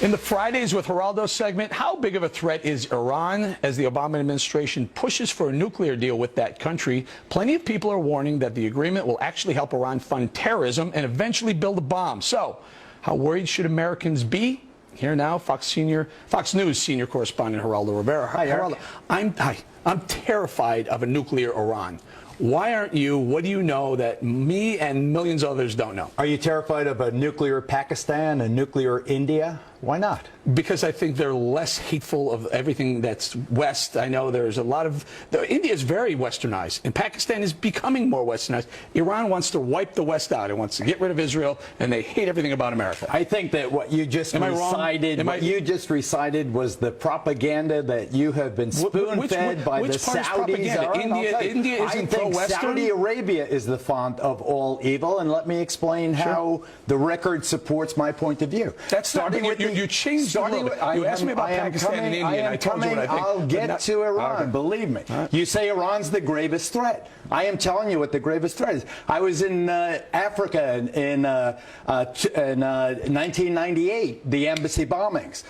In the Fridays with Geraldo segment, how big of a threat is Iran as the Obama administration pushes for a nuclear deal with that country? Plenty of people are warning that the agreement will actually help Iran fund terrorism and eventually build a bomb. So, how worried should Americans be? Here now, Fox News senior correspondent Geraldo Rivera. Hi, Geraldo, I'm terrified of a nuclear Iran. Why aren't you? What do you know that me and millions of others don't know? Are you terrified of a nuclear Pakistan, a nuclear India? Why not? Because I think they're less hateful of everything that's West. I know there's a lot of... India is very westernized, and Pakistan is becoming more westernized. Iran wants to wipe the West out. It wants to get rid of Israel, and they hate everything about America. I think that what you just recited was the propaganda that you have been spoon-fed by the Saudis. India isn't pro-Western. Saudi Arabia is the font of all evil, and let me explain how the record supports my point of view. That's starting with you changed a little bit. You asked me about Pakistan and India, and I told you what I think. I'll get to Iran, believe me. You say Iran's the gravest threat. I am telling you what the gravest threat is. I was in Africa in 1998, the embassy bombings.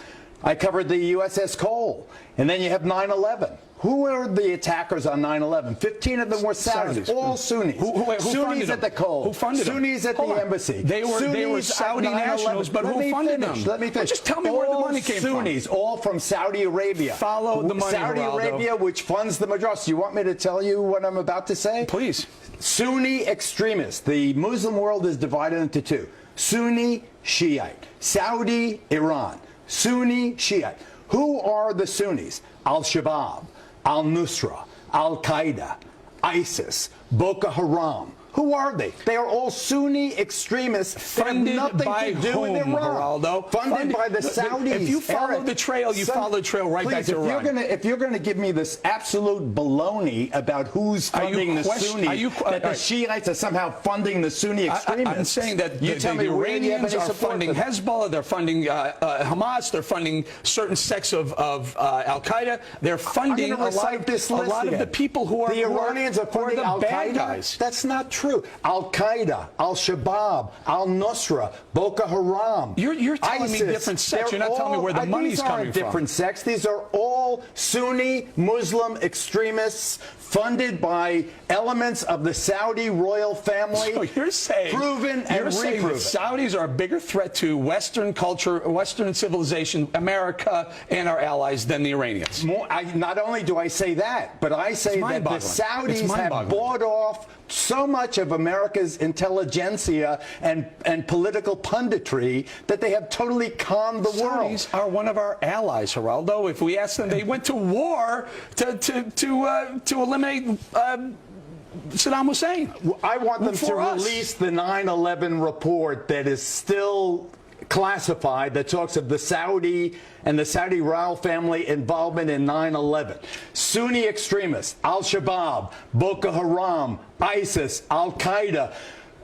I covered the USS Cole, and then you have 9/11. Who were the attackers on 9/11? 15 of them were Saudis, all Sunnis. Who Sunnis at the Cole. Who funded them? Sunnis at the embassy. They were Saudi nationals, but who funded them? Let me finish. Just tell me where the money came from. Sunnis, all from Saudi Arabia. Follow the money, Saudi Arabia, which funds the majority. You want me to tell you what I'm about to say? Please. Sunni extremists. The Muslim world is divided into two. Sunni, Shiite. Saudi, Iran. Sunni, Shiite. Who are the Sunnis? Al-Shabaab, Al-Nusra, Al-Qaeda, ISIS, Boko Haram. Who are they? They are all Sunni extremists that have nothing to do with Iran. Geraldo? Funded by the Saudis. If you follow the trail, you follow the trail right back to Iran. If you're going to give me this absolute baloney about who's funding the Sunni, that the Shiites are somehow funding the Sunni extremists. I'm saying that you tell me the Iranians are funding them. Hezbollah, they're funding Hamas, they're funding certain sects of Al-Qaeda, they're funding a lot of the people who are the Iranians are funding Al-Qaeda. That's not true. Al-Qaeda, Al-Shabaab, Al-Nusra, Boko Haram, You're telling ISIS, me different sects. You're not telling me where the money's coming from. These aren't different sects. These are all Sunni Muslim extremists funded by elements of the Saudi royal family. So you're saying, proven and reproven. The Saudis are a bigger threat to Western culture, Western civilization, America, and our allies than the Iranians. Not only do I say that, but I say that the Saudis have bought off so much of America's intelligentsia and political punditry that they have totally conned the world. Saudis are one of our allies, Geraldo. If we ask them, they went to war to eliminate Saddam Hussein. I want them to release the 9/11 report that is still classified, that talks of the Saudi and the Saudi royal family involvement in 9/11. Sunni extremists, Al-Shabaab, Boko Haram, ISIS, Al-Qaeda,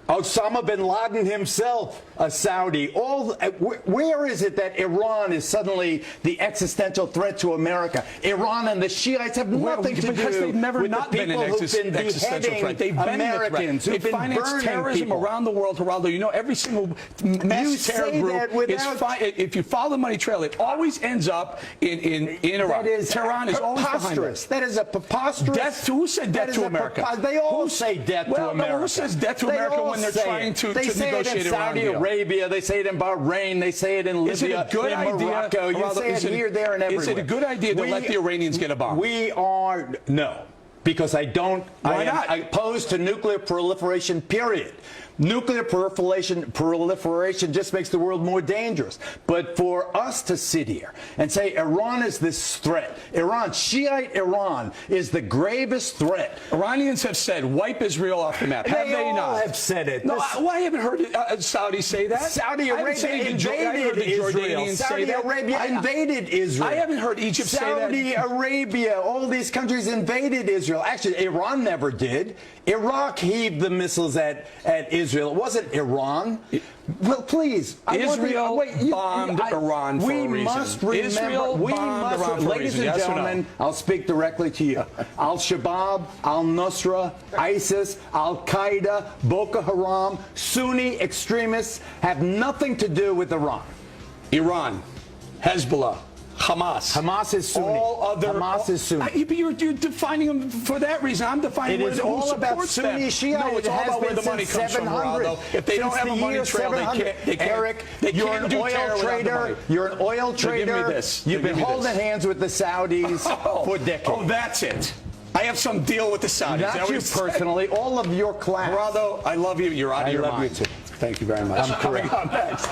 Osama bin Laden himself, a Saudi. Where is it that Iran is suddenly the existential threat to America? Iran and the Shiites have nothing to do because they've never with not the been people an who've been existential threat. They've been Americans, they finance terrorism around the world, Geraldo. You know, every single mass terror group is if you follow the money trail, it always ends up in Iran. Tehran is always behind it. That is a preposterous. Who said death to America? They all say death to America. Who says death to America when they're trying to negotiate in Saudi Arabia, they say it in Bahrain, they say it in Libya, in Morocco. You say it here, there, and everywhere. Is it a good idea to let the Iranians get a bomb? No. Because I don't. Why not? I am opposed to nuclear proliferation, period. Nuclear proliferation just makes the world more dangerous. But for us to sit here and say Iran is this threat, Shiite Iran is the gravest threat. Iranians have said, wipe Israel off the map. Have they not? All have said it. No, I haven't heard Saudis say that. Saudi Arabia invaded Israel. Saudi Arabia invaded Israel. I haven't heard Egypt say that. Saudi Arabia, all these countries invaded Israel. Actually, Iran never did. Iraq heaved the missiles at Israel. It wasn't Iran. Well, please. Israel bombed Iran for a reason. We must remember. Ladies and gentlemen, I'll speak directly to you. Al-Shabaab, Al-Nusra, ISIS, Al-Qaeda, Boko Haram, Sunni extremists have nothing to do with Iran. Iran. Hezbollah, Hamas. Hamas is Sunni. All other, Hamas is Sunni. You're defining them for that reason. I'm defining It is all about Sunni Shia. No, it's all about where the money comes from, Geraldo. If they don't have a money trail, they can't. Eric, you're an oil trader. You're an oil trader. Give me this. You've been holding hands with the Saudis for decades. Oh, that's it. I have some deal with the Saudis. Not you personally. All of your class. Geraldo, I love you. You're out of your mind. I love you too. Thank you very much. I'm correct. Next.